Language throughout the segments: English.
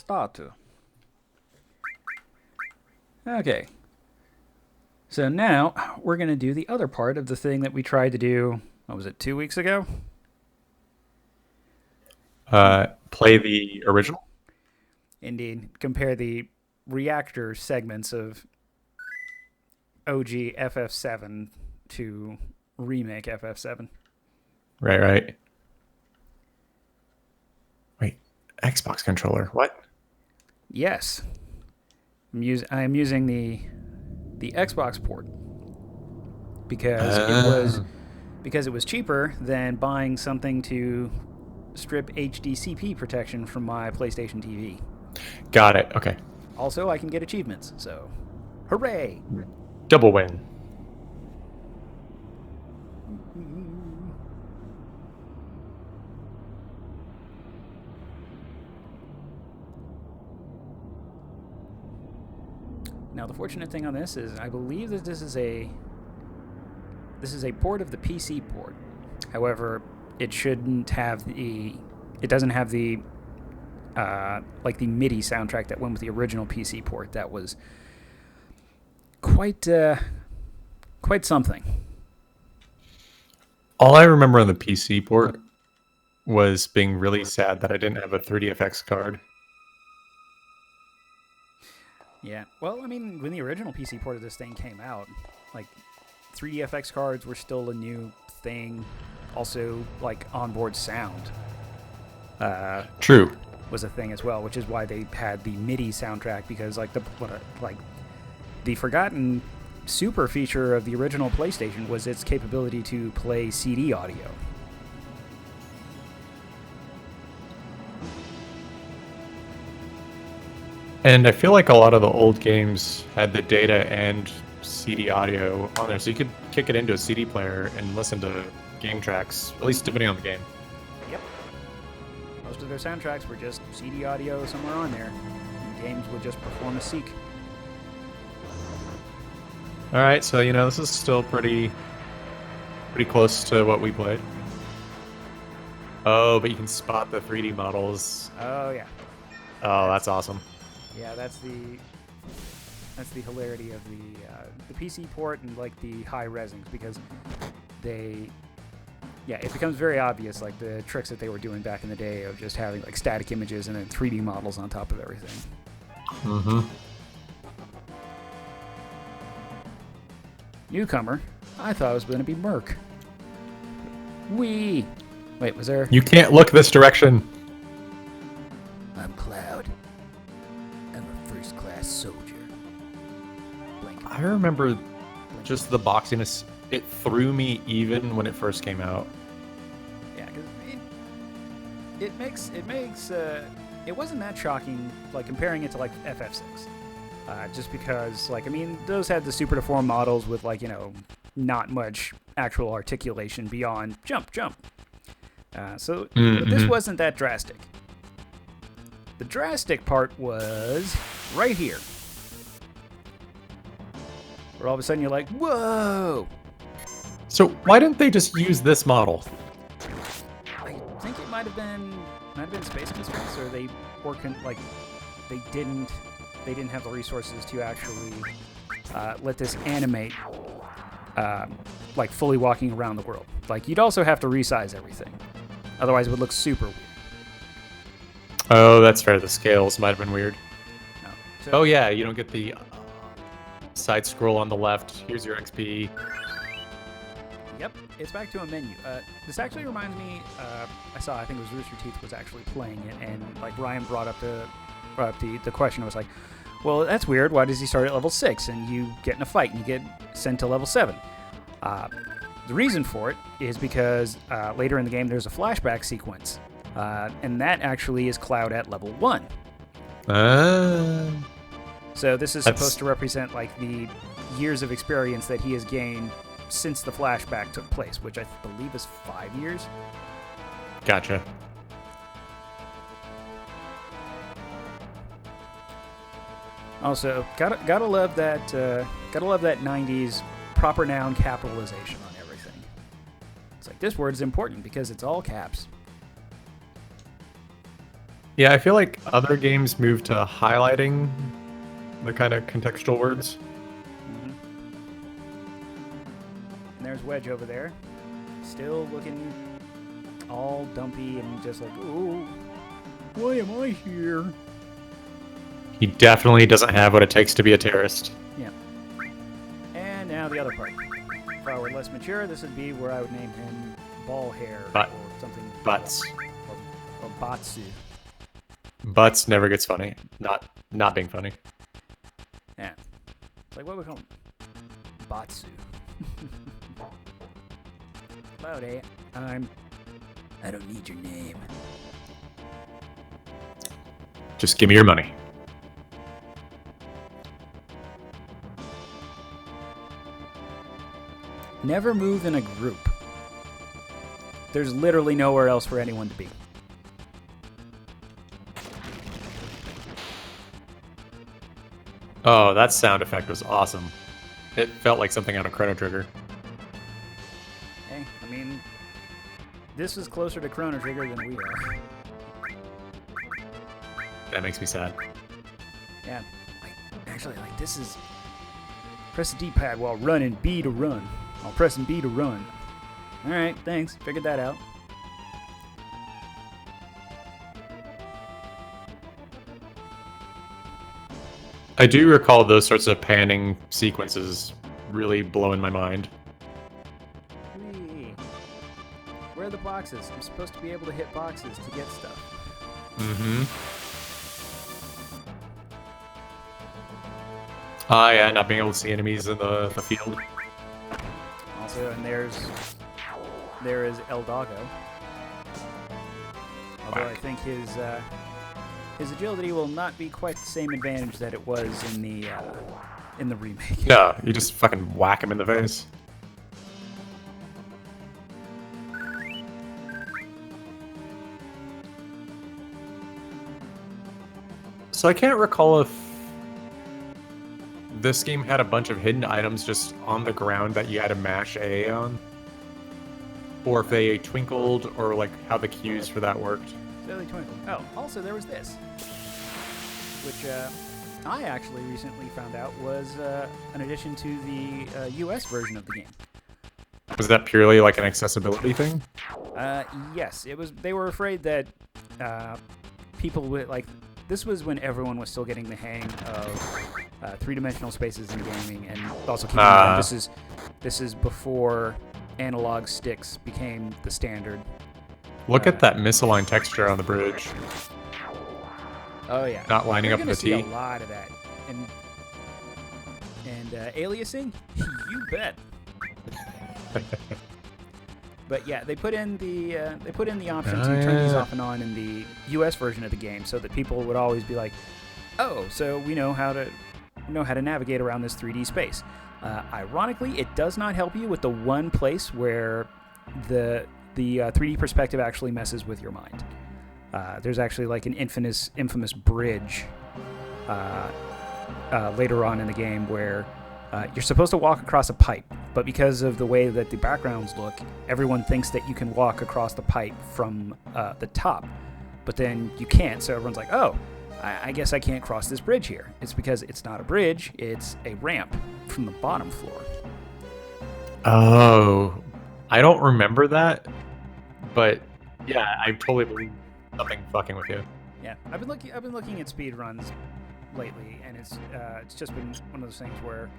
start. Okay. So now we're going to do the other part of the thing that we tried to do, what was it, 2 weeks ago? Play the original. Indeed. Compare the reactor segments of OG FF7 to remake FF7. Right, right. Wait, Xbox controller. What? Yes. I'm using the Xbox port because Uh, it was cheaper than buying something to strip HDCP protection from my PlayStation TV. got it. Okay. Also, I can get achievements, so hooray! Double win. Now, the fortunate thing on this is I believe that this is a port of the PC port. However, it shouldn't have the it doesn't have the like the MIDI soundtrack that went with the original PC port. That was quite quite something. All I remember on the PC port was being really sad that I didn't have a 3DFX card. Yeah. Well, I mean, when the original PC port of this thing came out, like 3DFX cards were still a new thing. Also, like onboard sound True. was a thing as well, which is why they had the MIDI soundtrack because like the forgotten super feature of the original PlayStation was its capability to play CD audio. And I feel like a lot of the old games had the data and CD audio on there, so you could kick it into a CD player and listen to game tracks, at least depending on the game. Yep. Most of their soundtracks were just CD audio somewhere on there. And games would just perform a seek. All right, so this is still pretty close to what we played. Oh, but you can spot the 3D models. Oh yeah. Oh, that's awesome. Yeah, that's the hilarity of the PC port and like the high resings because it becomes very obvious like the tricks that they were doing back in the day of just having like static images and then 3D models on top of everything. Mm-hmm. Newcomer, I thought it was going to be Merc. Wait, was there? You can't look this direction. I'm Cloud. I'm a first-class soldier. Blink. I remember just the boxiness. It threw me even when it first came out. Yeah, because it wasn't that shocking, like comparing it to like FF6. Just because, like, I mean, those had the super deformed models with, like, not much actual articulation beyond jump. So this wasn't that drastic. The drastic part was right here. Where all of a sudden you're like, whoa! So why didn't they just use this model? I think it might have been space constraints, or they didn't have the resources to actually let this animate like fully walking around the world. Like you'd also have to resize everything, otherwise it would look super weird. Oh, that's fair. The scales might have been weird. No. So, Oh yeah, you don't get the side scroll on the left. Here's your XP. Yep, it's back to a menu. This actually reminds me. I think it was Rooster Teeth was actually playing it, and like Ryan brought up the question. It was like, well, that's weird. Why does he start at level 6 and you get in a fight and you get sent to level 7? The reason for it is because later in the game there's a flashback sequence, and that actually is Cloud at level 1. So this is supposed to represent like the years of experience that he has gained since the flashback took place, which I believe is 5 years. Gotcha. Also, gotta love that 90s proper noun capitalization on everything. It's like this word's important because it's all caps. Yeah, I feel like other games move to highlighting the kind of contextual words. And there's Wedge over there, still looking all dumpy and just like, oh, why am I here? He definitely doesn't have what it takes to be a terrorist. Yeah. And now the other part. If I were less mature, this would be where I would name him Ball Hair or something. Butts. Or Batsu. Butts never gets funny. Not being funny. Yeah. Like, what would we call him? Batsu. Cloudy, I don't need your name. Just give me your money. Never move in a group. There's literally nowhere else for anyone to be. Oh, that sound effect was awesome. It felt like something out of Chrono Trigger. Hey, I mean, this is closer to Chrono Trigger than we are. That makes me sad. Yeah, actually, this is... Press the D-pad while running B to run. While pressing B to run. Alright, thanks. Figured that out. I do recall those sorts of panning sequences really blowing my mind. Whee. Where are the boxes? I'm supposed to be able to hit boxes to get stuff. Mm-hmm. Ah, yeah, not being able to see enemies in the field. Also, and there is El Doggo. Although I think his agility will not be quite the same advantage that it was in the remake. No, you just fucking whack him in the face. So I can't recall if this game had a bunch of hidden items just on the ground that you had to mash A on. Or if they twinkled, or like how the cues for that worked. So they twinkled. Oh, also there was this, which I actually recently found out was an addition to the US version of the game. Was that purely like an accessibility thing? Yes, it was. They were afraid that people would like. This was when everyone was still getting the hang of three-dimensional spaces in gaming, and also keep in mind this is before analog sticks became the standard. Look at that misaligned texture on the bridge. Oh yeah, not lining You're up with the T. You're gonna see a lot of that, and aliasing, you bet. But yeah, they put in the option to turn these off and on in the US version of the game, so that people would always be like, "Oh, so we know how to navigate around this 3D space." Ironically, it does not help you with the one place where the 3D perspective actually messes with your mind. There's actually like an infamous bridge later on in the game where you're supposed to walk across a pipe, but because of the way that the backgrounds look, everyone thinks that you can walk across the pipe from the top, but then you can't, so everyone's like, oh, I guess I can't cross this bridge here. It's because it's not a bridge, it's a ramp from the bottom floor. Oh, I don't remember that, but yeah, I totally believe something fucking with you. Yeah, I've been looking at speed runs lately, and it's just been one of those things where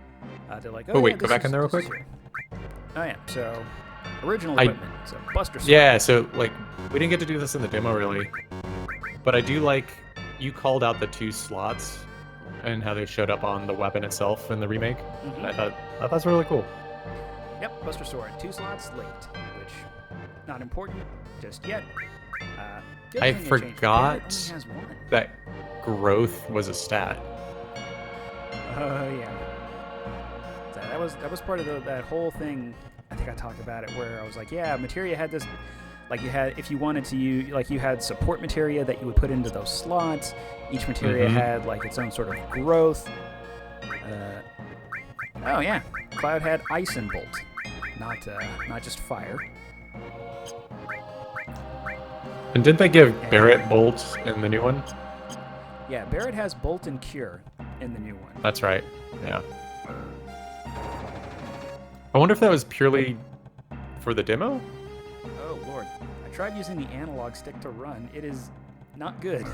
they're like, oh, wait, yeah, go back in there real quick. Oh yeah, so original equipment, so Buster Sword. Yeah, so like we didn't get to do this in the demo really, but I do like you called out the 2 slots and how they showed up on the weapon itself in the remake. Mm-hmm. I thought that's really cool. Yep, Buster Sword, 2 slots linked, which not important just yet. I forgot that growth was a stat. Oh yeah. So that was part of that whole thing. I think I talked about it where I was like, yeah, materia had this, like you had, if you wanted to, you had support materia that you would put into those slots. Each materia had like its own sort of growth. Oh yeah, Cloud had ice and bolt, not just fire. And didn't they give Barrett bolts in the new one? Yeah, Barrett has Bolt and Cure in the new one. That's right. Yeah. I wonder if that was purely for the demo? Oh, Lord. I tried using the analog stick to run. It is not good.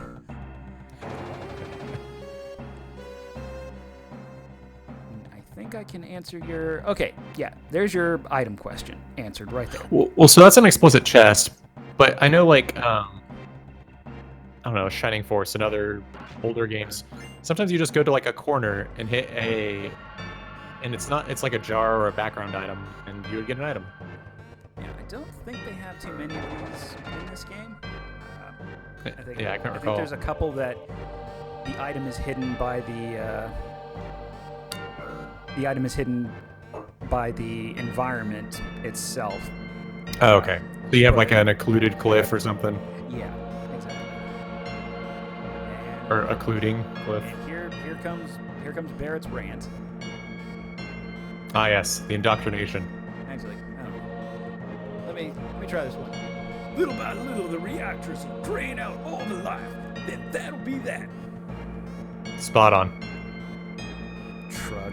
I think I can answer your... Okay, yeah, there's your item question answered right there. Well, so that's an explicit chest, but I know, like, I don't know, Shining Force and other older games, sometimes you just go to, like, a corner and hit A, and it's like a jar or a background item, and you would get an item. Yeah, I don't think they have too many of these in this game. I can't recall. I think there's a couple that the item is hidden by the environment itself. Oh, okay. So you have like an occluded cliff or something? Yeah, exactly. Or occluding cliff. And here comes Barrett's rant. Ah, yes, the indoctrination. Actually, let me try this one. Little by little, the reactors drain out all the life. Then that'll be that. Spot on. Shrug.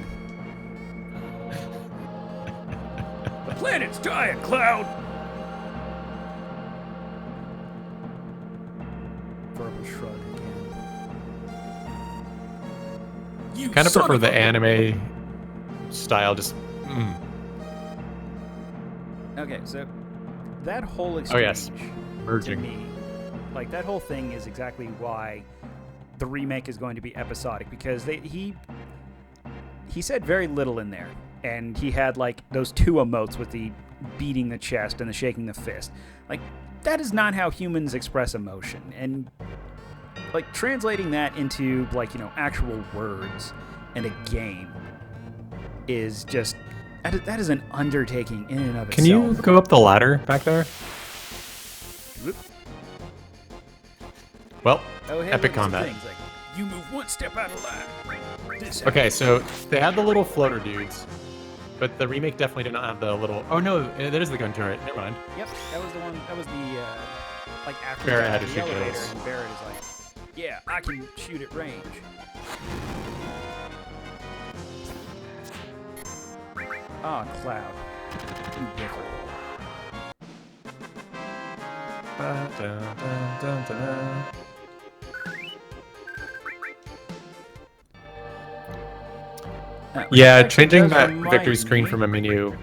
The planet's dying, Cloud. Verbal shrug again. You kind of prefer the anime style, just. Okay, so that whole exchange merging. to me, like that whole thing is exactly why the remake is going to be episodic, because he said very little in there, and he had like those two emotes with the beating the chest and the shaking the fist. Like that is not how humans express emotion, and like translating that into like, you know, actual words in a game is just that is an undertaking in and of itself. Can you go up the ladder back there? Whoop. Well, hey, epic combat. Like, you move one step out of line. Okay, so they had the little floater dudes, but the remake definitely did not have the little. Oh no, that is the gun turret. Never mind. Yep, that was the one. That was the like after Barrett had to the shoot elevator, those. and Barrett is like, yeah, I can shoot at range. Ah, Cloud. You different. Yeah, changing that victory screen from a menu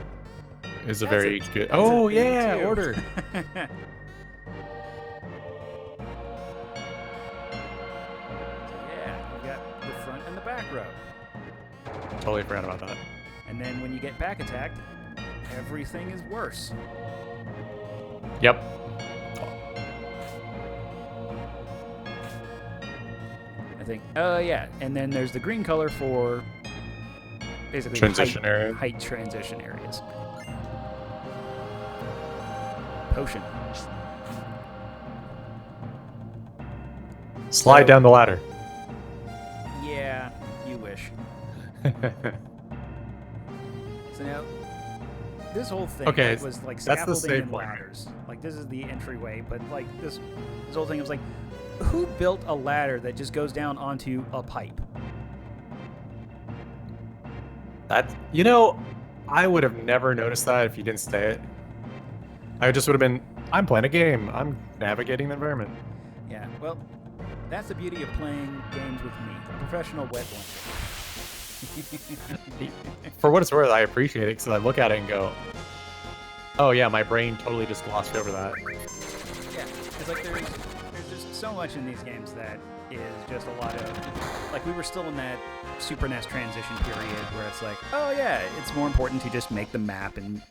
is a very good. Oh yeah, order. Yeah, you got the front and the back row. Totally forgot about that. And then when you get back attacked, everything is worse. Yep. I think. Yeah. And then there's the green color for basically transition area. Height transition areas. Potion. Slide down the ladder. Yeah, you wish. So now, this whole thing was like scaffolding and ladders. Like this is the entryway, but like this whole thing was like, who built a ladder that just goes down onto a pipe? That, I would have never noticed that if you didn't say it. I just would have been, I'm playing a game. I'm navigating the environment. Yeah, well, that's the beauty of playing games with me, a professional wet blanket. For what it's worth, I appreciate it because I look at it and go, oh yeah, my brain totally just glossed over that. Yeah, it's like there's just so much in these games that is just a lot of, like we were still in that Super NES transition period where it's like, oh yeah, it's more important to just make the map and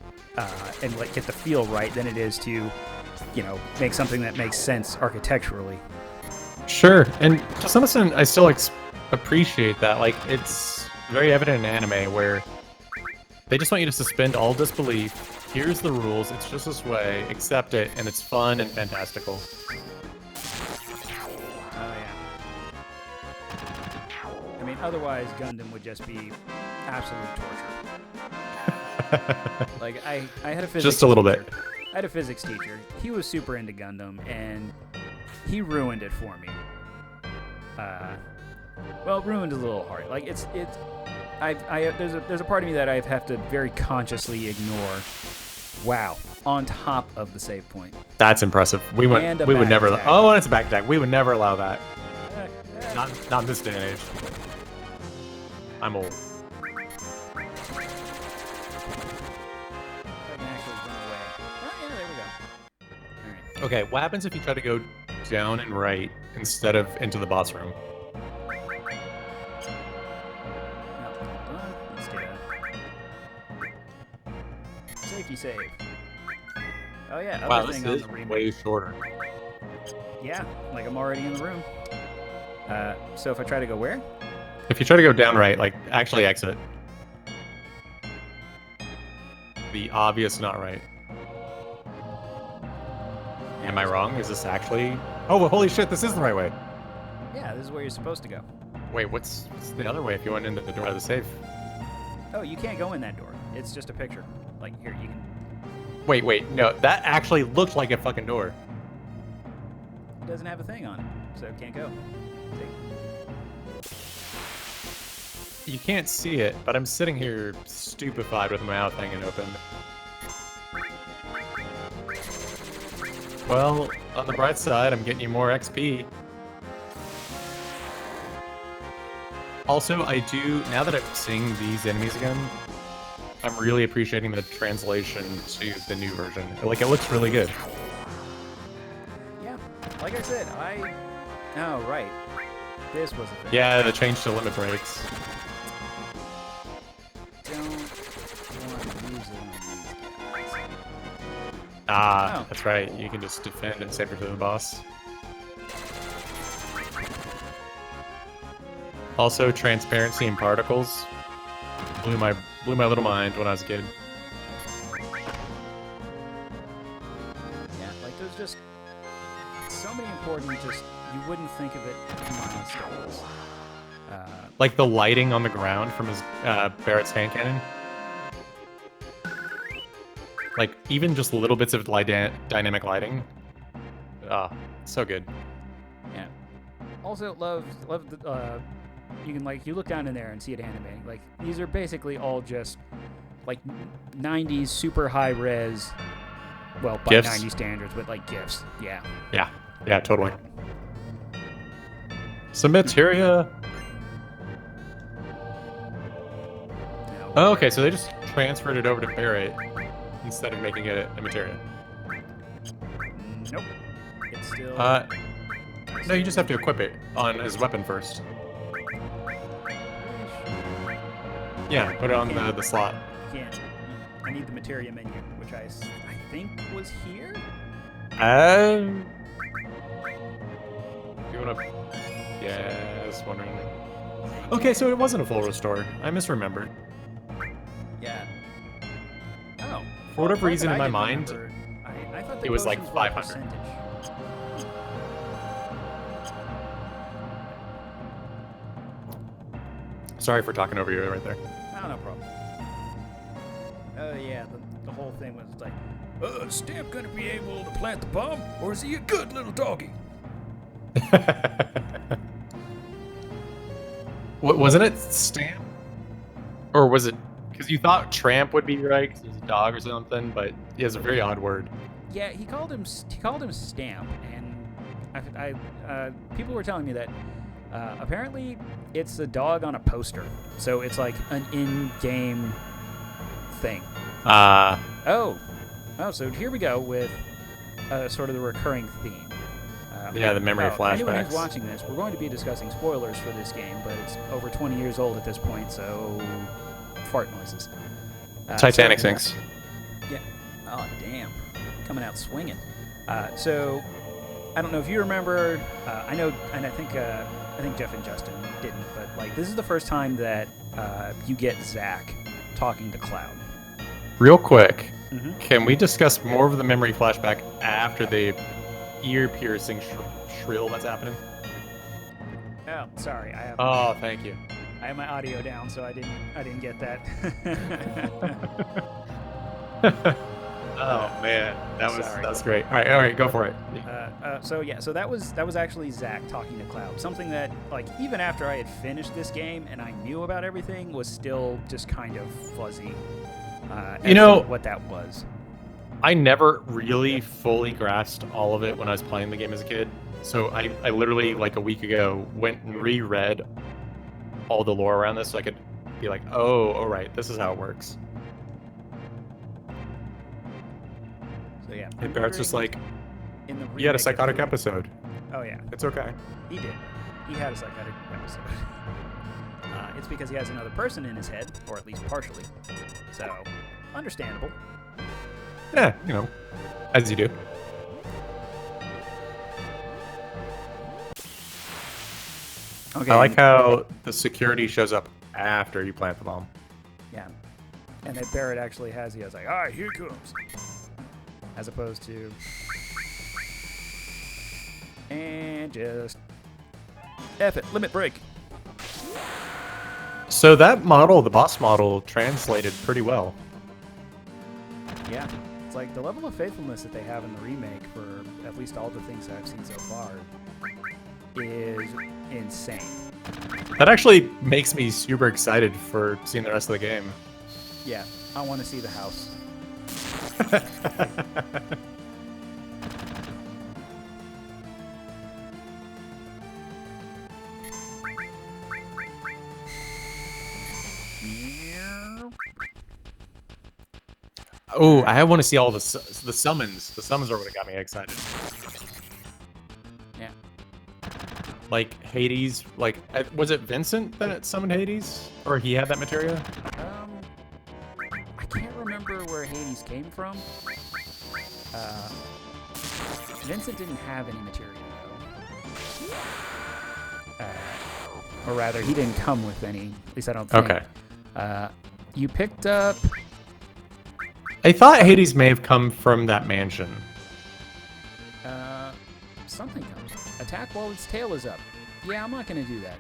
like get the feel right than it is to, make something that makes sense architecturally. Sure, and to some extent, I still appreciate that. Like, it's very evident in anime where they just want you to suspend all disbelief. Here's the rules, it's just this way, accept it, and it's fun and fantastical. Oh yeah. I mean, otherwise Gundam would just be absolute torture. Like, I had a physics just a little teacher. bit. I had a physics teacher. He was super into Gundam, and he ruined it for me. Well, ruined is a little hard. Like it's there's a part of me that I have to very consciously ignore. Wow, on top of the save point. That's impressive. We would never. Attack. Oh, and it's a back attack. We would never allow that. Not in this day and age. I'm old. I can actually run away. Oh yeah, there we go. All right. Okay, what happens if you try to go down and right instead of into the boss room? Let's get a safety save. Oh yeah, Wow, other this thing on is the remake. way shorter. Yeah, like I'm already in the room. So if I try to go where? If you try to go down right, like actually exit. The obvious not right. Am I wrong? Is this actually... Oh, well, holy shit, this is the right way. Yeah, this is where you're supposed to go. Wait, what's the other way if you went into the door of the safe? Oh, you can't go in that door. It's just a picture. Like, here, you can... Wait, no, that actually looked like a fucking door. It doesn't have a thing on it, so it can't go. See? You can't see it, but I'm sitting here stupefied with my mouth hanging open. Well, on the bright side, I'm getting you more XP. Also, I do, now that I'm seeing these enemies again, I'm really appreciating the translation to the new version. Like, it looks really good. Yeah, like I said, Oh, right. This was a thing. Yeah, the change to limit breaks. Don't want to use it on these guys. Ah, Oh. that's right. You can just defend and save it to the boss. Also, transparency and particles blew my little mind when I was a kid. Yeah, like there's just so many important, just you wouldn't think of it milestones. Like the lighting on the ground from his Barrett's hand cannon. Like even just little bits of dynamic lighting. Ah, so good. Yeah. Also, love the. You can you look down in there and see it animating. Like these are basically all just like 90s super high res. Well, by GIFs? 90 standards, but like GIFs. Yeah. Yeah, totally. Some materia. No. Oh, okay, so they just transferred it over to Barrett instead of making it a materia. Nope. It's still. No, you just have to equip it on his weapon first. Yeah, put it on the slot. You can't. I need the materia menu, which I think was here. You wanna? Yeah, I was wondering. Okay, so it wasn't a full restore. I misremembered. Yeah. Oh. For whatever reason in my I mind, thought the it was like potions were a 500. percentage. Sorry for talking over you right there. Oh, no problem. Oh yeah, the whole thing was like, is Stamp gonna be able to plant the bomb, or is he a good little doggy? Wasn't it Stamp? Or was it... Because you thought Tramp would be right, because he's a dog or something, but he has a very odd word. Yeah, he called him Stamp, and people were telling me that apparently it's a dog on a poster, so it's like an in-game thing. Oh, so here we go with sort of the recurring theme. Yeah, the memory Anyone flashbacks. who's watching this, we're going to be discussing spoilers for this game, but it's over 20 years old at this point, so fart noises. Titanic so, sinks. Yeah. Oh, damn. Coming out swinging. So, I don't know if you remember. I know, and I think Jeff and Justin didn't, but like this is the first time that you get Zack talking to Cloud. Real quick, Mm-hmm. can we discuss more of the memory flashback after the ear-piercing shrill that's happening? Oh, sorry. Oh, thank you. I have my audio down, so I didn't get that. Oh man, that's Sorry. great. All right, go for it. So that was actually Zach talking to Cloud. Something that, like, even after I had finished this game and I knew about everything, was still just kind of fuzzy. You know, what that was. I never really fully grasped all of it when I was playing the game as a kid. So I literally, like a week ago, went and reread all the lore around this so I could be like, oh, all right, this is how it works. So yeah. And Barrett's just like, in the you had a remake, psychotic episode. Oh yeah, It's okay. he did. He had a psychotic episode. It's because he has another person in his head, or at least partially. So, understandable. Yeah, you know, as you do. Okay. I like how the security shows up after you plant the bomb. Yeah. And that Barrett actually has, he has like, alright, here it comes. As opposed to... And just... F it, limit break. So that model, the boss model, translated pretty well. Yeah. It's like the level of faithfulness that they have in the remake for at least all the things that I've seen so far is insane. That actually makes me super excited for seeing the rest of the game. Yeah, I want to see the house. Oh, I want to see all the summons. The summons are what got me excited. Yeah. Like Hades, like was it Vincent that summoned Hades, or he had that materia? I can't remember where Hades came from. Vincent didn't have any materia though. Or rather, he didn't come with any. At least I don't think. Okay. You picked up. I thought Hades may have come from that mansion. Something comes. Attack while its tail is up. Yeah, I'm not gonna do that.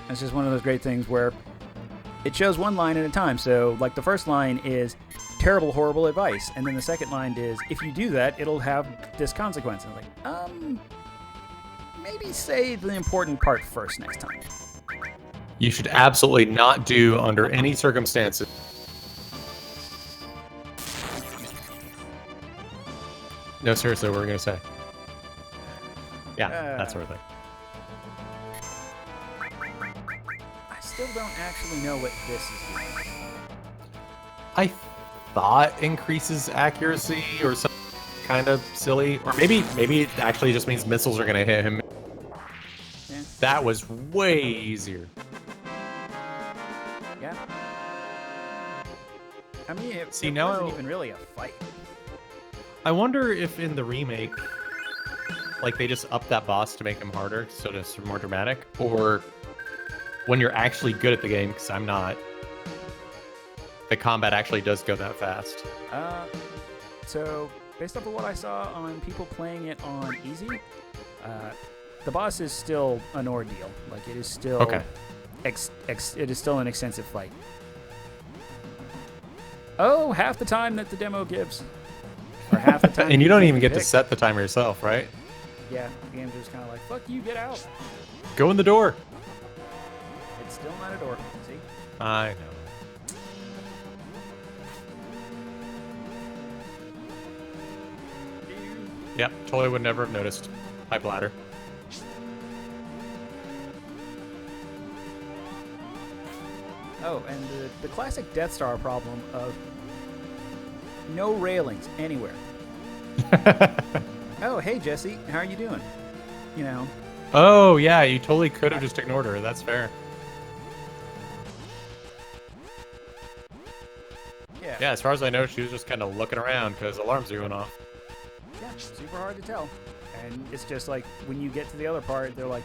It's just one of those great things where it shows one line at a time. So, like, the first line is terrible, horrible advice, and then the second line is if you do that, it'll have this consequence. And I'm like, maybe say the important part first next time. You should absolutely not do under any circumstances. No, seriously, what were we gonna say? Yeah, that sort of thing. I still don't actually know what this is doing. I thought increases accuracy or something kind of silly, or maybe it actually just means missiles are gonna hit him. Yeah. That was way easier. Yeah. I mean, it now wasn't even really a fight. I wonder if in the remake, like they just upped that boss to make him harder, so it's more dramatic, or when you're actually good at the game, because I'm not, the combat actually does go that fast. So based off of what I saw on people playing it on easy, the boss is still an ordeal. Like it is still okay. It is still an extensive fight. Oh, half the time that the demo gives. Or half the time. And you don't even get to set the timer yourself, right? Yeah, the game's just kind of like, fuck you, get out. Go in the door. It's still not a door, see? I know. Yep, totally would never have noticed. Pipe ladder. Oh, and the classic Death Star problem of no railings anywhere. Oh, hey, Jesse, how are you doing? You know. Oh, yeah, you totally could have just ignored her. That's fair. Yeah. Yeah, as far as I know, she was just kind of looking around because alarms are going off. Yeah, super hard to tell. And it's just like when you get to the other part, they're like,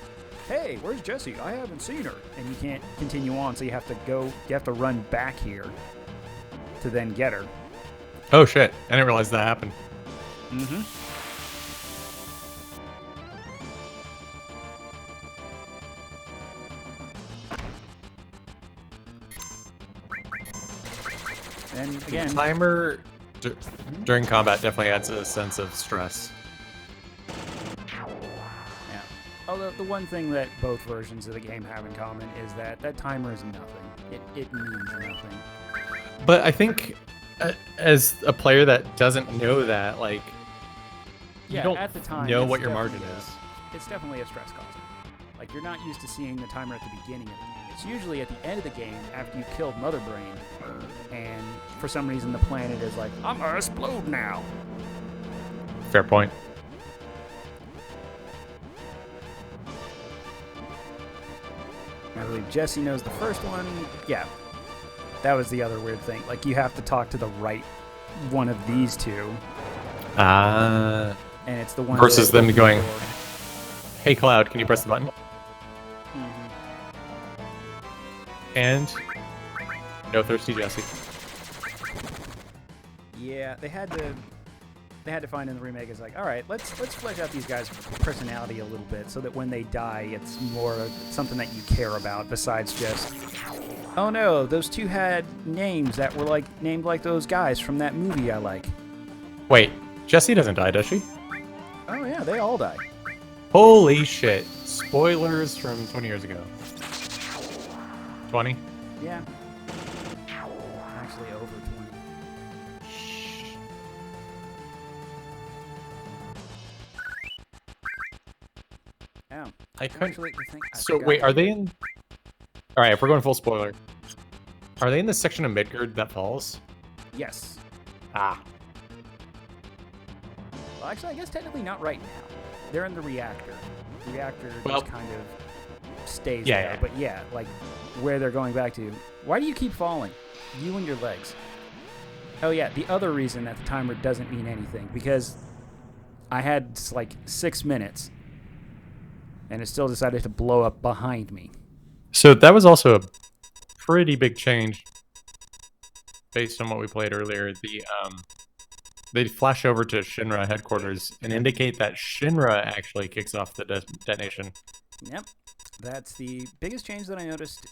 hey, where's Jessie? I haven't seen her. And you can't continue on, so you have to run back here to then get her. Oh, shit. I didn't realize that happened. Mm-hmm. then again, Timer during combat definitely adds a sense of stress. yeah. Although the one thing that both versions of the game have in common is that timer is nothing. It means nothing. But I think, as a player that doesn't know that, like, Yeah, you don't at the time, know it's what your margin definitely is. It's definitely a stress causer. Like, you're not used to seeing the timer at the beginning of the game. It's usually at the end of the game after you've killed Mother Brain, and for some reason the planet is like, I'm gonna explode now. Fair point. I believe Jesse knows the first one. Yeah, that was the other weird thing. Like, you have to talk to the right one of these two, and it's the one Versus that them going, hey, Cloud, can you press the button? And no thirsty Jesse. Yeah, they had to find in the remake is like, all right, let's flesh out these guys' personality a little bit so that when they die, it's more something that you care about besides just, oh no, those two had names that were like named like those guys from that movie I like. Wait, Jesse doesn't die, does she? Oh yeah, they all die. Holy shit. Spoilers from 20 years ago. 20? Yeah. Actually over 20. Yeah. I couldn't. Actually, the thing, I So forgot wait, to- are they in? All right, if we're going full spoiler, are they in the section of Midgard that falls? Yes. Ah, Well, actually, I guess technically not right now. They're in the reactor. The reactor Well- just kind of stays Yeah, there. yeah. But yeah, like where they're going back to. Why do you keep falling? You and your legs. Oh yeah, the other reason that the timer doesn't mean anything, because I had like 6 minutes and it still decided to blow up behind me. so that was also a pretty big change based on what we played earlier. They flash over to Shinra headquarters and indicate that Shinra actually kicks off the detonation. Yep. That's the biggest change that I noticed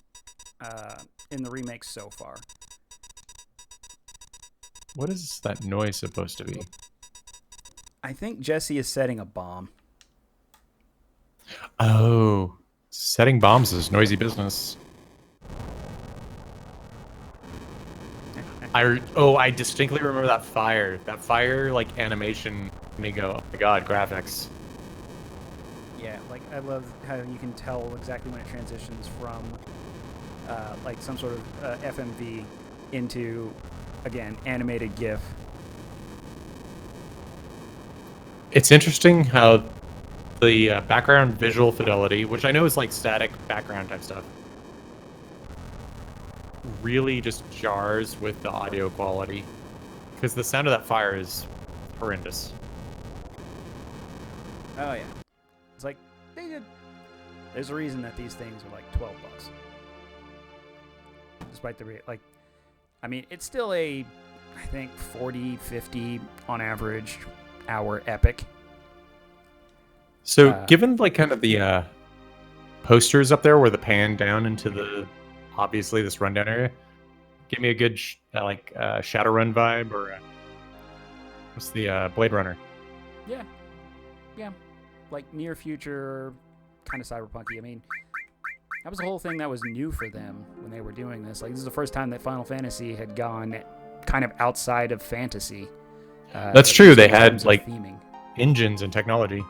in the remake so far. What is that noise supposed to be? I think Jesse is setting a bomb. Oh, setting bombs is noisy business. I distinctly remember that fire. That fire, like, animation, made me go, oh my god, graphics. Yeah, like I love how you can tell exactly when it transitions from like some sort of FMV into, again, animated GIF. It's interesting how the background visual fidelity, which I know is like static background type stuff, really just jars with the audio quality. Because the sound of that fire is horrendous. Oh yeah, it's like there's a reason that these things are like $12, despite the like. I mean, it's still I think 40, 50 on average hour epic. So, given like kind of the posters up there where the pan down into the obviously this rundown area, give me a good Shadowrun vibe, or what's the Blade Runner? Yeah, like near future, kind of cyberpunky. I mean, that was the whole thing that was new for them when they were doing this. Like, this is the first time that Final Fantasy had gone kind of outside of fantasy. That's true. They had like theming. engines and technology.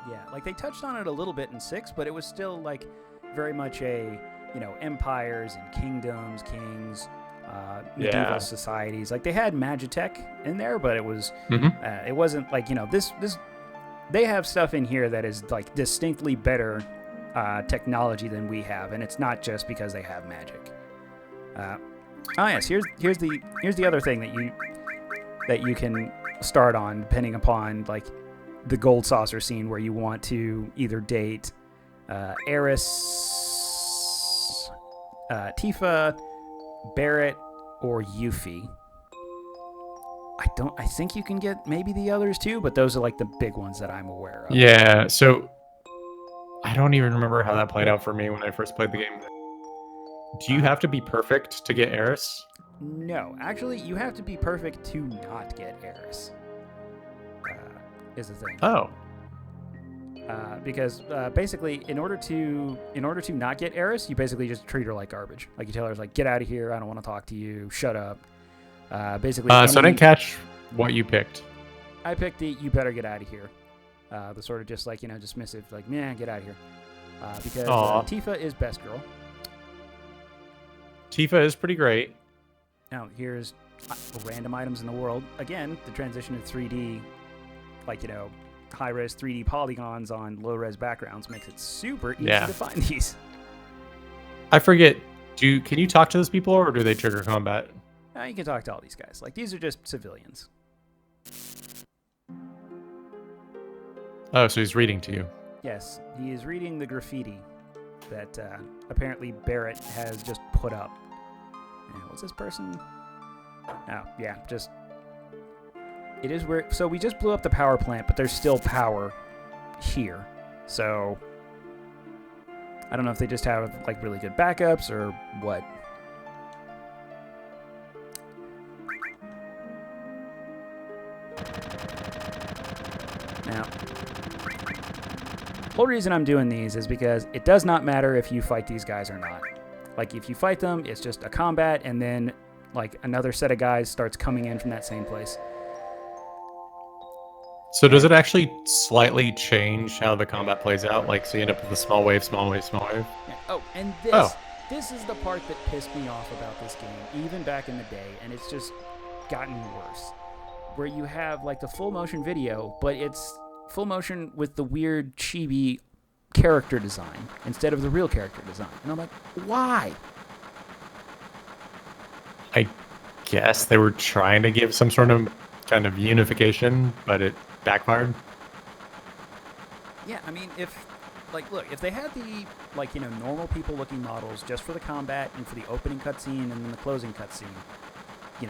Yeah, like they touched on it a little bit in 6, but it was still like very much a, empires and kingdoms, kings, medieval societies. Like they had Magitech in there, but it was it wasn't like, this they have stuff in here that is like distinctly better technology than we have, and it's not just because they have magic. Yes, here's the other thing that you can start on, depending upon like the gold saucer scene, where you want to either date Eris, Tifa, Barrett, or Yuffie. I think you can get maybe the others too, but those are like the big ones that I'm aware of. Yeah, so I don't even remember how that played out for me when I first played the game. Do you have to be perfect to get Eris? No, actually, you have to be perfect to not get Eris. Is the thing. Oh. Because basically, in order to not get Eris, you basically just treat her like garbage. Like you tell her, like, get out of here. I don't want to talk to you. Shut up. Basically. So I didn't catch what you picked. I picked the you better get out of here. The sort of just like dismissive, like get out of here. Because Tifa is best girl. Tifa is pretty great. Now here's random items in the world. Again, the transition to 3D, like high-res 3D polygons on low-res backgrounds makes it super easy to find these. I forget. Can you talk to those people, or do they trigger combat? You can talk to all these guys. Like, these are just civilians. Oh, so he's reading to you. Yes, he is reading the graffiti that apparently Barrett has just put up. What's this person? Oh, yeah, just... It is weird. So we just blew up the power plant, but there's still power here. So I don't know if they just have like really good backups or what. Now, the whole reason I'm doing these is because it does not matter if you fight these guys or not. Like, if you fight them, it's just a combat, and then like another set of guys starts coming in from that same place. So does it actually slightly change how the combat plays out? Like, so you end up with a small wave, small wave, small wave? Yeah. Oh, and this is the part that pissed me off about this game, even back in the day, and it's just gotten worse. Where you have, like, the full motion video, but it's full motion with the weird chibi character design instead of the real character design. And I'm like, why? I guess they were trying to give some sort of kind of unification, but it backfired. Yeah, I mean, if they had the, like, normal people-looking models just for the combat and for the opening cutscene and then the closing cutscene,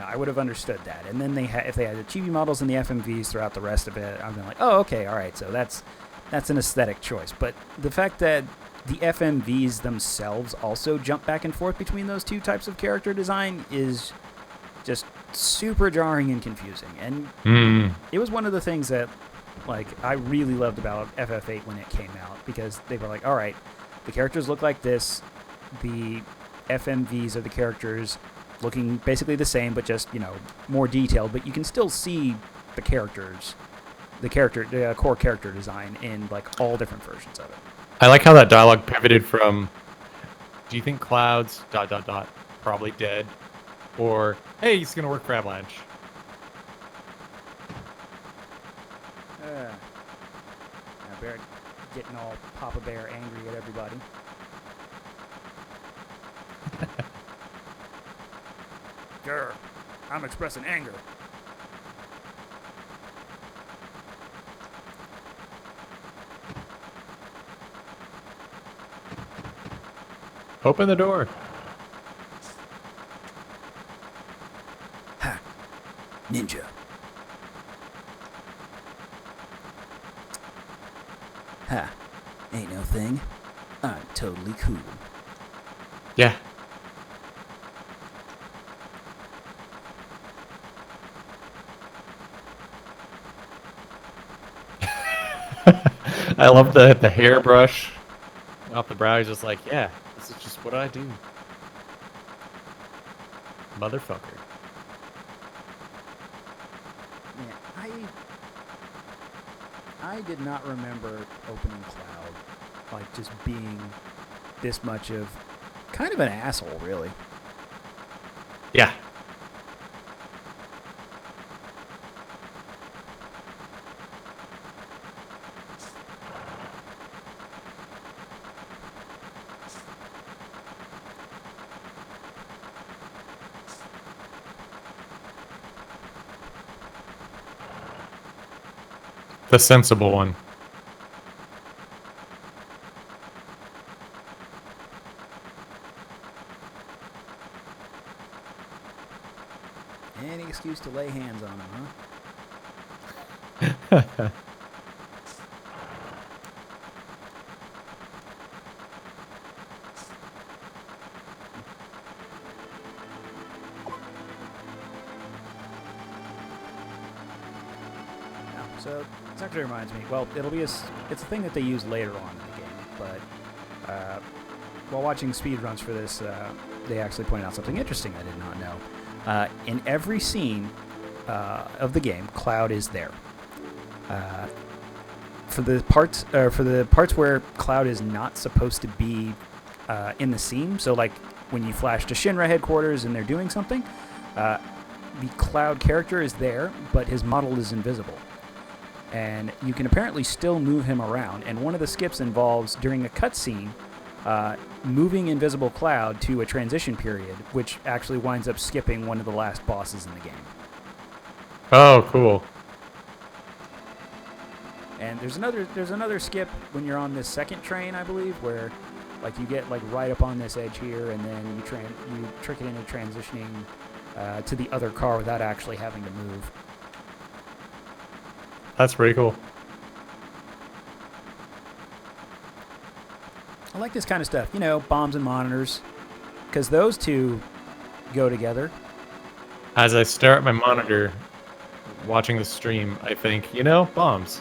I would have understood that. And then if they had the chibi models and the FMVs throughout the rest of it, I'd be like, oh, okay, all right, so that's an aesthetic choice. But the fact that the FMVs themselves also jump back and forth between those two types of character design is just super jarring and confusing. And it was one of the things that, like, I really loved about FF8 when it came out, because they were like, all right, the characters look like this, the FMVs of the characters looking basically the same, but just, more detailed, but you can still see the characters, the core character design in, like, all different versions of it. I like how that dialogue pivoted from, do you think Cloud's ... probably dead, or, hey, he's gonna work for Avalanche. Barrett getting all Papa Bear angry at everybody. Grr, I'm expressing anger. Open the door. Ha! Ninja. Ha! Ain't no thing. I'm totally cool. Yeah. I love the hairbrush off the brow. He's just like, yeah, this is just what I do. Motherfucker. Yeah, I did not remember opening Cloud, like, just being this much of kind of an asshole, really. Yeah. The sensible one. Any excuse to lay hands on him, huh? So this actually reminds me. Well, it's a thing that they use later on in the game, but while watching speedruns for this, they actually point out something interesting I did not know. In every scene of the game, Cloud is there. For the parts where Cloud is not supposed to be in the scene, so like when you flash to Shinra headquarters and they're doing something, the Cloud character is there, but his model is invisible. And you can apparently still move him around. And one of the skips involves, during a cutscene, moving Invisible Cloud to a transition period, which actually winds up skipping one of the last bosses in the game. Oh, cool. And there's another skip when you're on this second train, I believe, where like you get like right up on this edge here, and then you trick it into transitioning to the other car without actually having to move. That's pretty cool. I like this kind of stuff, bombs and monitors, because those two go together. As I stare at my monitor, watching the stream, I think, bombs.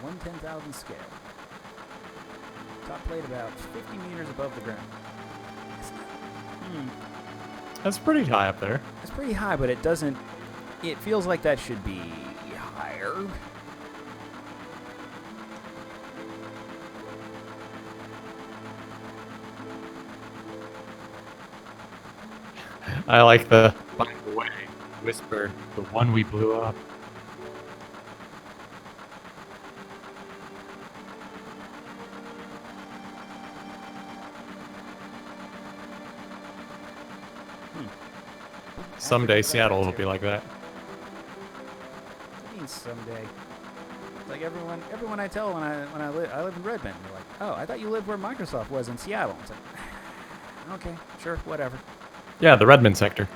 One 10,000 scale. Top plate about 50 meters above the ground. That's pretty high up there. It's pretty high, but it doesn't... It feels like that should be higher. I like the, by the way, whisper, the one we blew up. Someday Seattle will be like that. What means someday? It's like everyone I tell when I live in Redmond, they're like, oh, I thought you lived where Microsoft was in Seattle. It's like, okay, sure, whatever. Yeah, the Redmond sector.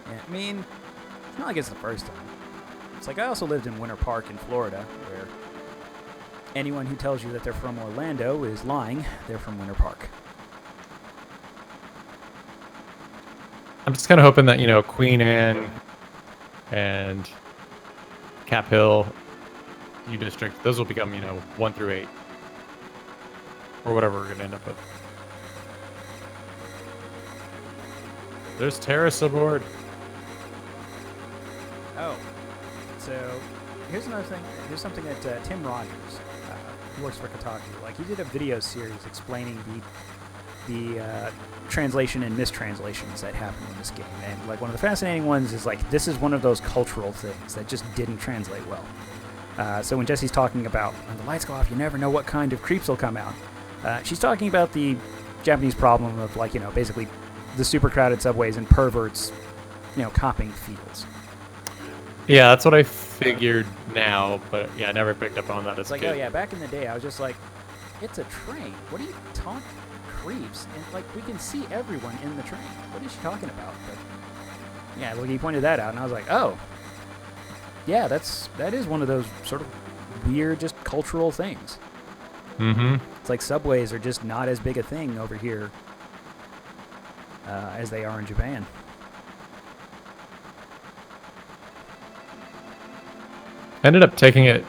Yeah, I mean, it's not like it's the first time. It's like I also lived in Winter Park in Florida, where anyone who tells you that they're from Orlando is lying. They're from Winter Park. I'm just kind of hoping that, Queen Anne and Cap Hill, U District, those will become, 1 through 8. Or whatever we're going to end up with. There's terrorists aboard. Oh, so here's another thing. Here's something that Tim Rogers, who works for Kotaku, he did a video series explaining the translation and mistranslations that happen in this game. And one of the fascinating ones is this is one of those cultural things that just didn't translate well. So when Jesse's talking about when the lights go off, you never know what kind of creeps will come out. She's talking about the Japanese problem of basically the super crowded subways and perverts, copping feels. Yeah, that's what I figured now, but yeah, I never picked up on that as a kid. Oh yeah, back in the day, I was just like, it's a train. What are you talking? Creeps, and we can see everyone in the train. What is she talking about? But yeah, he pointed that out, and I was like, oh, yeah, that is one of those sort of weird, just cultural things. Mm-hmm. It's like subways are just not as big a thing over here as they are in Japan. I ended up taking it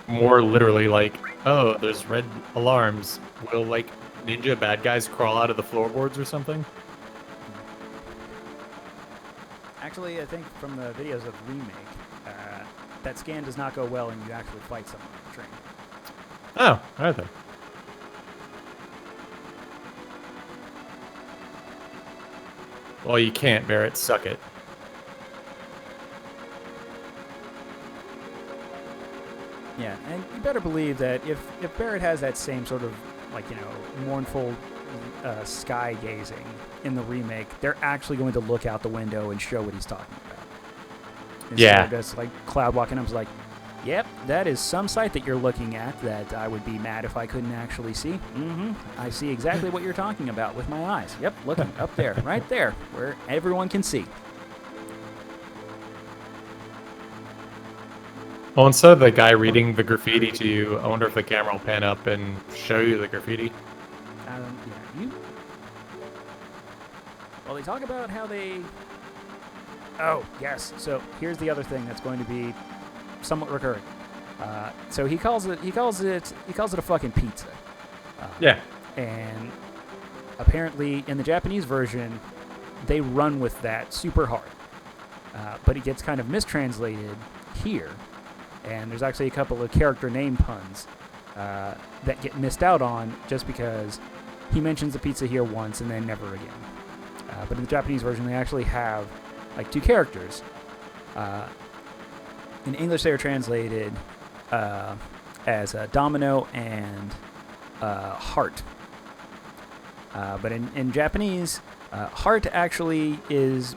more literally, oh, there's red alarms. Will ninja bad guys crawl out of the floorboards or something? Actually, I think from the videos of Remake, that scan does not go well and you actually fight someone on the train. Oh, alright then. Well, you can't, Barrett. Suck it. Yeah, and you better believe that if Barrett has that same sort of, mournful sky gazing in the remake, they're actually going to look out the window and show what he's talking about. Instead of just Cloud walking up, like, yep, that is some sight that you're looking at that I would be mad if I couldn't actually see. Mm-hmm. I see exactly what you're talking about with my eyes. Yep, looking up there, right there, where everyone can see. Well, instead of the guy reading the graffiti to you, I wonder if the camera will pan up and show you the graffiti. Yeah, you. Well, they talk about how they. Oh yes. So here's the other thing that's going to be somewhat recurring. So he calls it a fucking pizza. Yeah. And apparently in the Japanese version, they run with that super hard. But it gets kind of mistranslated here. And there's actually a couple of character name puns that get missed out on just because he mentions the pizza here once and then never again. But in the Japanese version, they actually have like two characters. In English, they are translated as Domino and Heart. But in Japanese, Heart actually is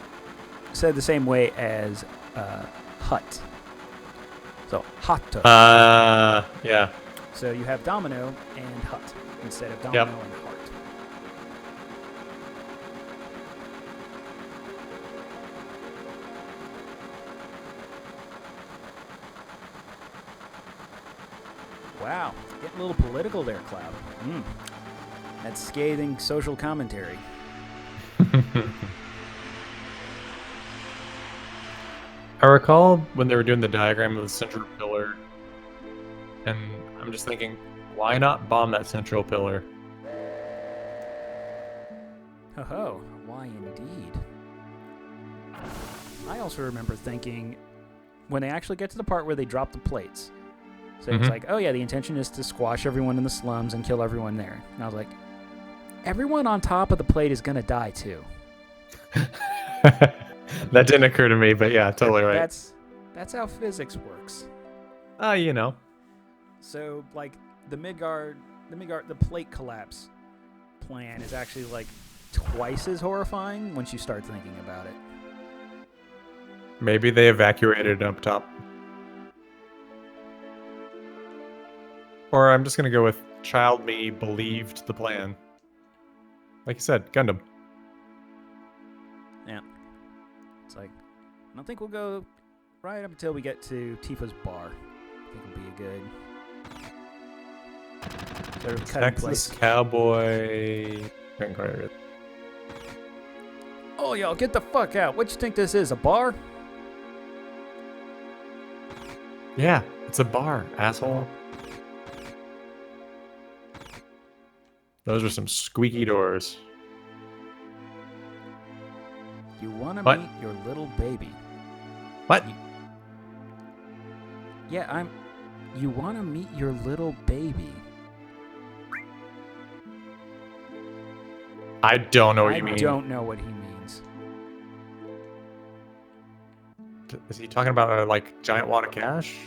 said the same way as hut. So, hato. Yeah. So you have domino and hut instead of domino and heart. Wow, getting a little political there, Cloud. That's scathing social commentary. I recall when they were doing the diagram of the central pillar, and I'm just thinking, why not bomb that central pillar? Ho, why indeed? I also remember thinking, when they actually get to the part where they drop the plates, so it's like, oh yeah, the intention is to squash everyone in the slums and kill everyone there. And I was like, everyone on top of the plate is going to die too. That didn't occur to me, but yeah, totally right. That's how physics works. You know. So like the plate collapse plan is actually like twice as horrifying once you start thinking about it. Maybe they evacuated up top. Or I'm just gonna go with child me believed the plan. Like you said, Gundam. Yeah. It's like, I don't think we'll go right up until we get to Tifa's bar. I think it'll be a good... Texas Cowboy... Oh, y'all, get the fuck out. What you think this is, a bar? Yeah, it's a bar, asshole. Those are some squeaky doors. You want to meet your little baby. What? You want to meet your little baby. I don't know what you mean. I don't know what he means. Is he talking about a, like, giant wad of cash?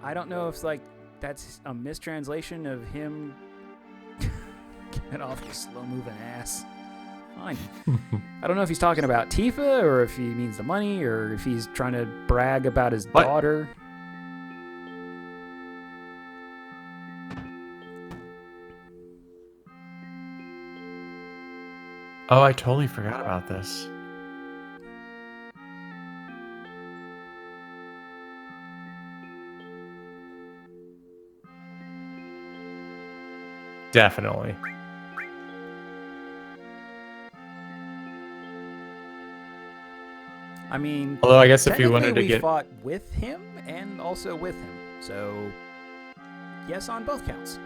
I don't know if, like, that's a mistranslation of him. Get off your slow-moving ass. Fine. I don't know if he's talking about Tifa, or if he means the money, or if he's trying to brag about his daughter. Oh, I totally forgot about this. Definitely. I mean, although I guess if you wanted to we fought with him and also with him, so yes on both counts.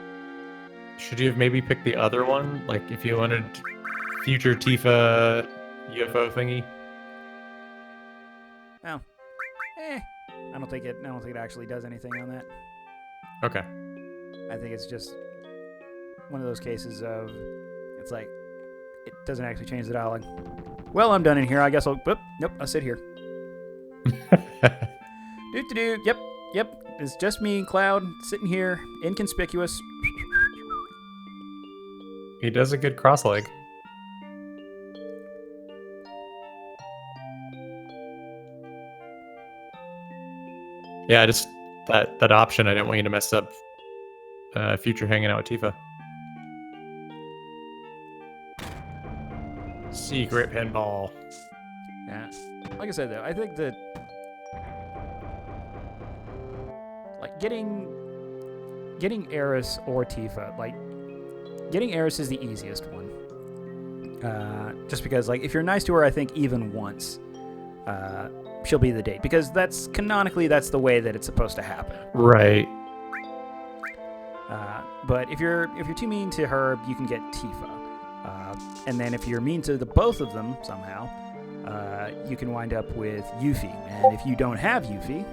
Should you have maybe picked the other one? Like if you wanted future Tifa UFO thingy? Oh, I don't think it actually does anything on that. Okay. I think it's just one of those cases of it's like it doesn't actually change the dialogue. Well, I'm done in here. I guess I'll. Nope. I'll sit here. Do. Yep. It's just me and Cloud sitting here, inconspicuous. He does a good cross leg. Yeah, just that option. I didn't want you to mess up future hanging out with Tifa. Secret pinball. Yeah. Like I said, though, I think that getting Eris or Tifa, like getting Eris is the easiest one. Just because, like, if you're nice to her, I think even once, she'll be the date, because that's canonically that's the way that it's supposed to happen. Right. But if you're too mean to her, you can get Tifa, and then if you're mean to the both of them somehow, you can wind up with Yuffie. And if you don't have Yuffie,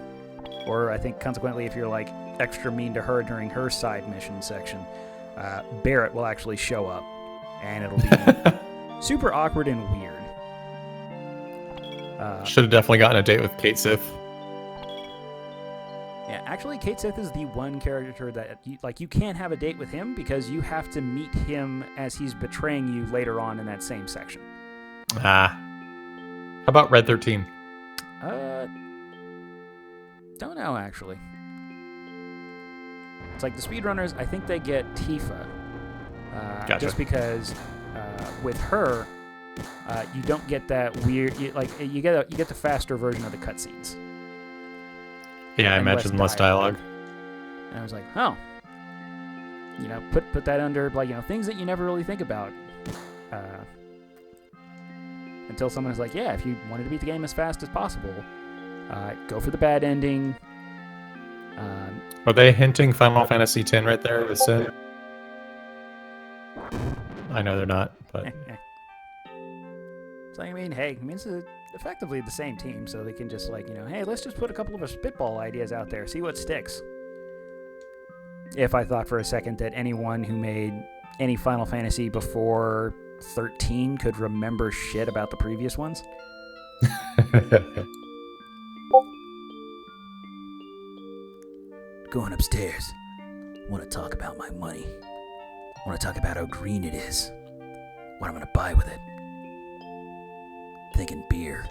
or I think consequently if you're like extra mean to her during her side mission section, Barrett will actually show up, and it'll be super awkward and weird. Should have definitely gotten a date with Kate Sith. Yeah, actually, Kate Sith is the one character that you can't have a date with him, because you have to meet him as he's betraying you later on in that same section. How about Red 13? Don't know, actually. It's like the speedrunners, I think they get Tifa. Gotcha. Just because with her, you don't get that weird. You get the faster version of the cutscenes. Yeah, I imagine less dialogue. And I was like, oh, put that under things that you never really think about. Until someone is like, yeah, if you wanted to beat the game as fast as possible, go for the bad ending. Are they hinting Final Fantasy X right there with Sin? I know they're not, but... So, it's effectively the same team, so they can just, hey, let's just put a couple of spitball ideas out there, see what sticks. If I thought for a second that anyone who made any Final Fantasy before 13 could remember shit about the previous ones. Going upstairs. Want to talk about my money. Want to talk about how green it is. What I'm going to buy with it. Thinking beer.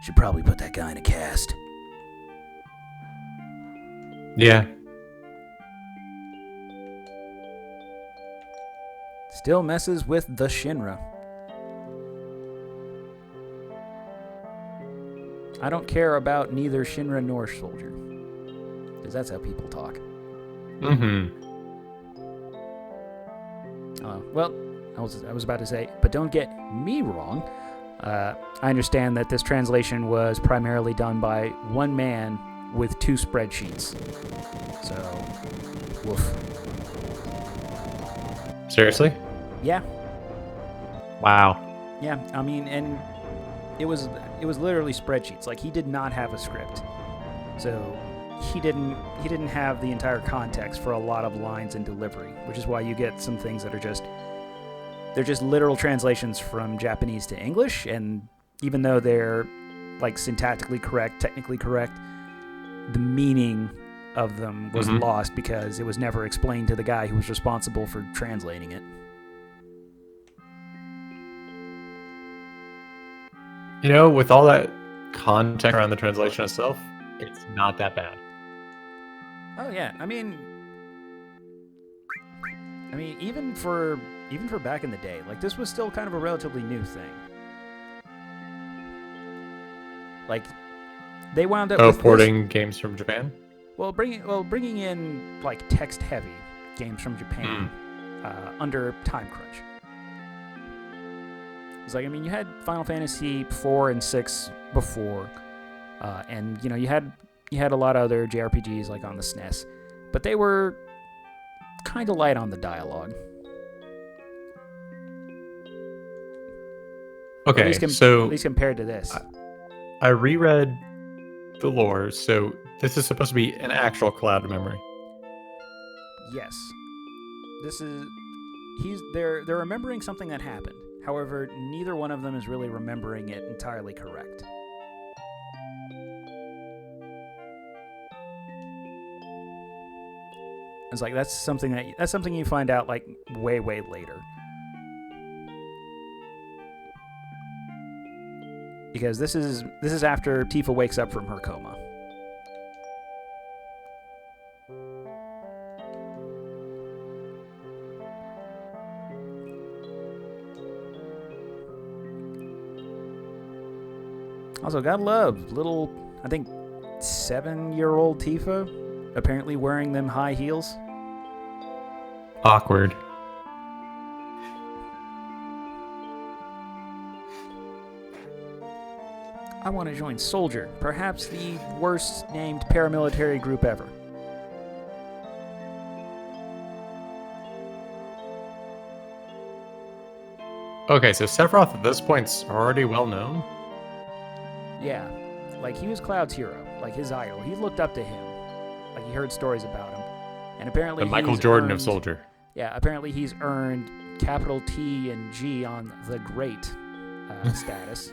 Should probably put that guy in a cast. Yeah. Still messes with the Shinra. I don't care about neither Shinra nor Soldier. Because that's how people talk. Mm-hmm. Well, I was about to say, but don't get me wrong. I understand that this translation was primarily done by one man with 2 spreadsheets. So, woof. Seriously? Yeah. Wow. Yeah, and it was literally spreadsheets. Like, he did not have a script. So, he didn't have the entire context for a lot of lines and delivery, which is why you get some things that are they're just literal translations from Japanese to English, and even though they're syntactically correct, technically correct, the meaning of them was lost because it was never explained to the guy who was responsible for translating it. With all that context around the translation itself, it's not that bad. Oh yeah, I mean, even for back in the day, this was still kind of a relatively new thing. They wound up with porting games from Japan. Well, bringing in text-heavy games from Japan under time crunch. It's you had Final Fantasy 4 and 6 before, and you had a lot of other JRPGs on the SNES, but they were kind of light on the dialogue. Okay, at least compared to this. I reread the lore, so this is supposed to be an actual cloud memory. Yes. They're remembering something that happened. However, neither one of them is really remembering it entirely correct. It's that's something you find out way later. Because this is after Tifa wakes up from her coma. Also, gotta love I think 7-year-old Tifa, apparently wearing them high heels. Awkward. I want to join Soldier, perhaps the worst named paramilitary group ever. Okay, so Sephiroth at this point's already well known. Yeah, like he was Cloud's hero, like his idol. He looked up to him, like he heard stories about him, and apparently The Michael he's Jordan earned, of Soldier. Yeah, apparently he's earned capital T and G on the Great status.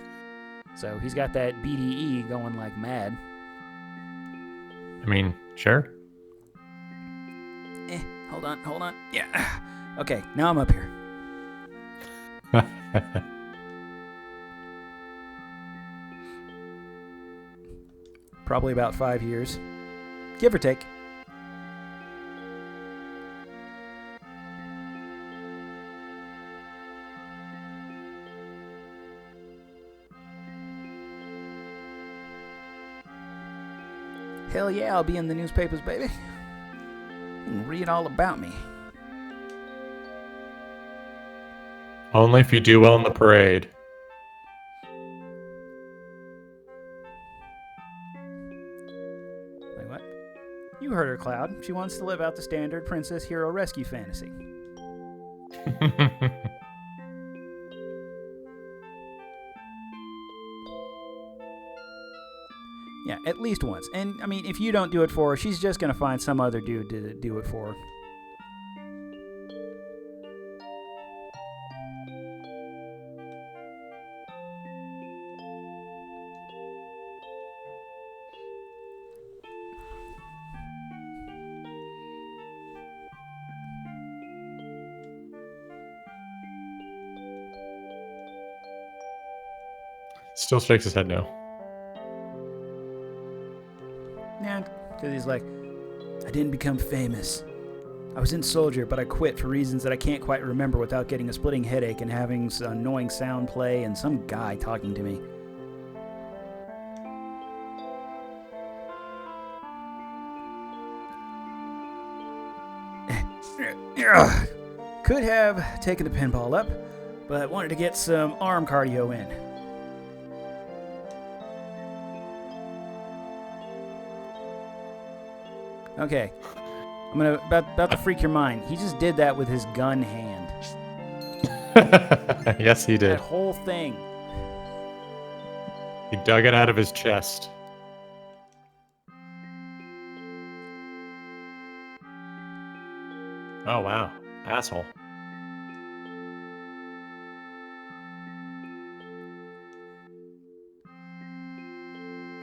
So he's got that BDE going like mad. I mean, sure. Hold on. Yeah. Okay, now I'm up here. Probably about 5 years, give or take. Hell yeah, I'll be in the newspapers, baby. You can read all about me. Only if you do well in the parade. Wait, what? You heard her, Cloud. She wants to live out the standard princess hero rescue fantasy. Yeah, at least once. And, I mean, if you don't do it for her, she's just going to find some other dude to do it for her. Still shakes his head no. Yeah, because he's like, I didn't become famous. I was in Soldier, but I quit for reasons that I can't quite remember without getting a splitting headache and having some annoying sound play and some guy talking to me. Could have taken the pinball up, but wanted to get some arm cardio in. Okay, I'm gonna about to freak your mind. He just did that with his gun hand. Yes, he did. That whole thing. He dug it out of his chest. Oh, wow. Asshole.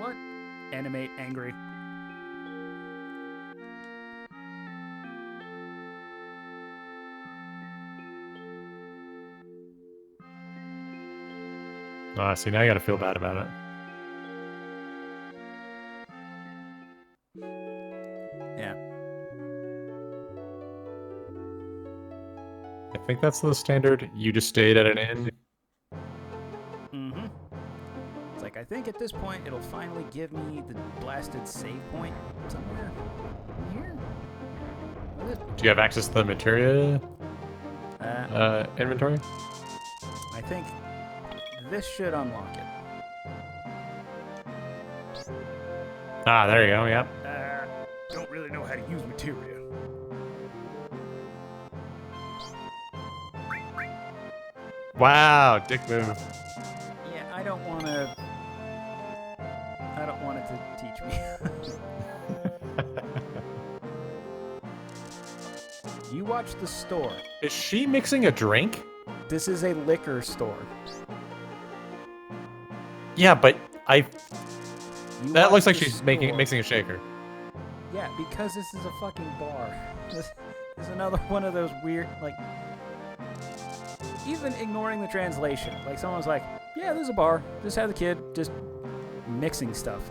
What? Animate angry. See, now you gotta feel bad about it. Yeah. I think that's the standard. You just stayed at an inn. Mm-hmm. It's like, I think at this point it'll finally give me the blasted save point somewhere here. Do you have access to the materia inventory? I think this should unlock it. Ah, there you go, yep. Don't really know how to use materia. Wow, dick move. Yeah, I don't want it to teach me. You watch the store. Is she mixing a drink? This is a liquor store. Yeah, but that looks like the she's store. mixing a shaker. Yeah, because this is a fucking bar. This is another one of those weird, like, even ignoring the translation. Like, someone's like, yeah, there's a bar. Just have the kid just mixing stuff.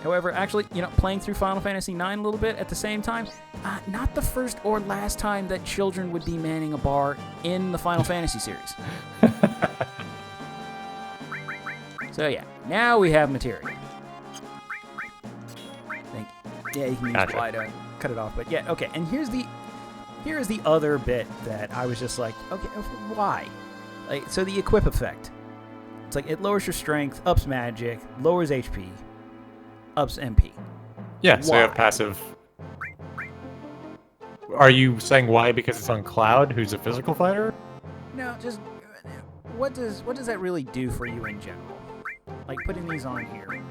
However, actually, playing through Final Fantasy IX a little bit at the same time, not the first or last time that children would be manning a bar in the Final Fantasy series. So yeah, now we have materia. Yeah, you can use Gotcha. Y to cut it off. But yeah, okay. And here's the other bit that I was just like, okay, why? Like, so the equip effect. It's like it lowers your strength, ups magic, lowers HP, ups MP. Yeah, so you have Why? passive. Are you saying why because it's on Cloud, who's a physical fighter? No, just what does that really do for you in general? Like putting these on here.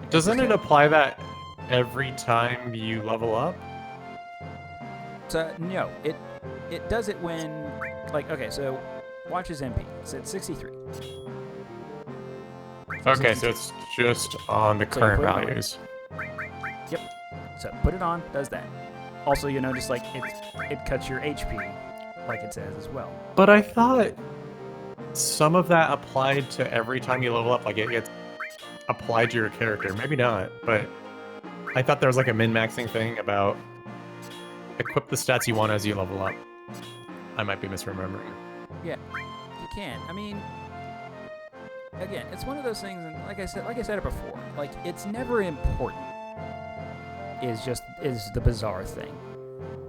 Doesn't it apply that every time you level up? So no, it does it when, like, okay, so watch his MP. It's at 63. Okay, so it's just on the So you current put it on. values. Yep. So put it on, does that. Also, you notice like it cuts your HP, like it says as well. But I thought some of that applied to every time you level up, like it gets applied to your character. Maybe not, but I thought there was like a min-maxing thing about equip the stats you want as you level up. I might be misremembering. Yeah, you can. I mean, again, it's one of those things, and like I said it before, like it's never important. Is the bizarre thing.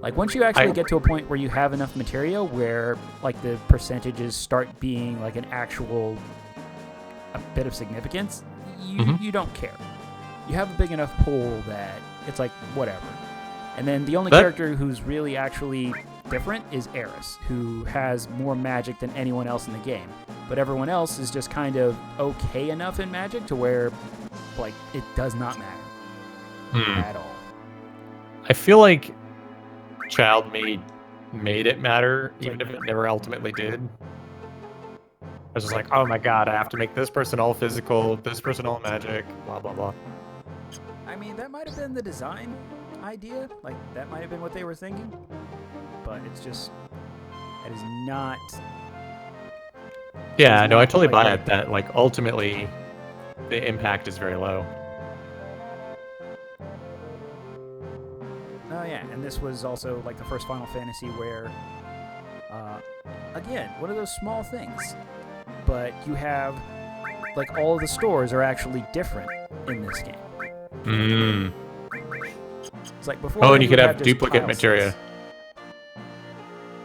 Like once you actually get to a point where you have enough material where like the percentages start being like an actual a bit of significance, you don't care. You have a big enough pool that it's like whatever. And then the only character who's really actually different is Eris, who has more magic than anyone else in the game. But everyone else is just kind of okay enough in magic to where like it does not matter at all. I feel like Child made it matter, even if it never ultimately did. I was just like, oh my god, I have to make this person all physical, this person all magic, blah blah blah. I mean, that might have been the design idea. Like, that might have been what they were thinking. But it's just, that is not... Yeah, no, I totally buy it that, like, ultimately, the impact is very low. Oh, yeah, and this was also, like, the first Final Fantasy where, again, one of those small things. But you have, like, all of the stores are actually different in this game. It's like before. Oh, and you could have duplicate materia.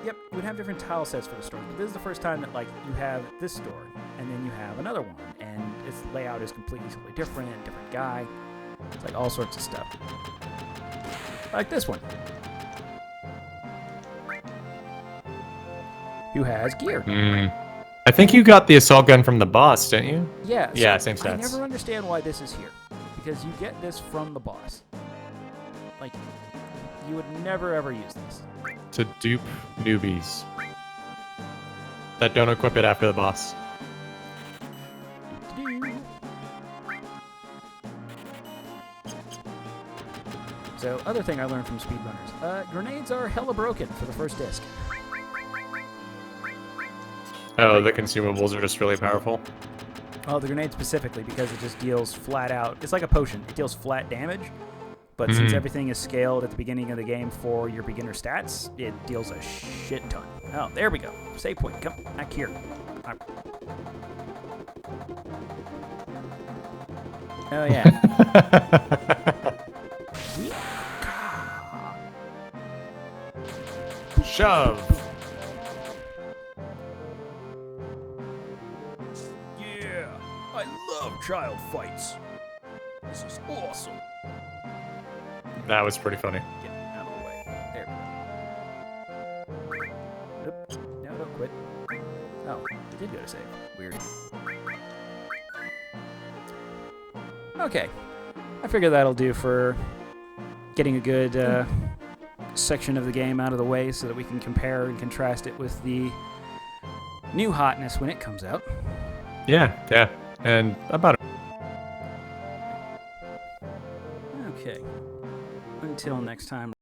Yep, you would have different tile sets for the store. But this is the first time that like you have this store, and then you have another one, and its layout is completely different, different guy. It's like all sorts of stuff. Like this one, who has gear. I think you got the assault gun from the boss, didn't you? Yeah. Yeah, same stats. I never understand why this is here, because you get this from the boss. Like, you would never ever use this. To dupe newbies that don't equip it after the boss. So, other thing I learned from speedrunners. Grenades are hella broken for the first disc. Oh, the consumables are just really powerful. Oh, the grenade specifically, because it just deals flat out. It's like a potion. It deals flat damage. But since everything is scaled at the beginning of the game for your beginner stats, it deals a shit ton. Oh, there we go. Save point. Come back here. Oh, yeah. Shove! Yeah! I love child fights. This is awesome. That was pretty funny. Get out of the way. There we go. Nope. No, don't quit. Oh, it did go to save. Weird. Okay. I figure that'll do for getting a good section of the game out of the way so that we can compare and contrast it with the new hotness when it comes out. Yeah. And about Okay. Until next time.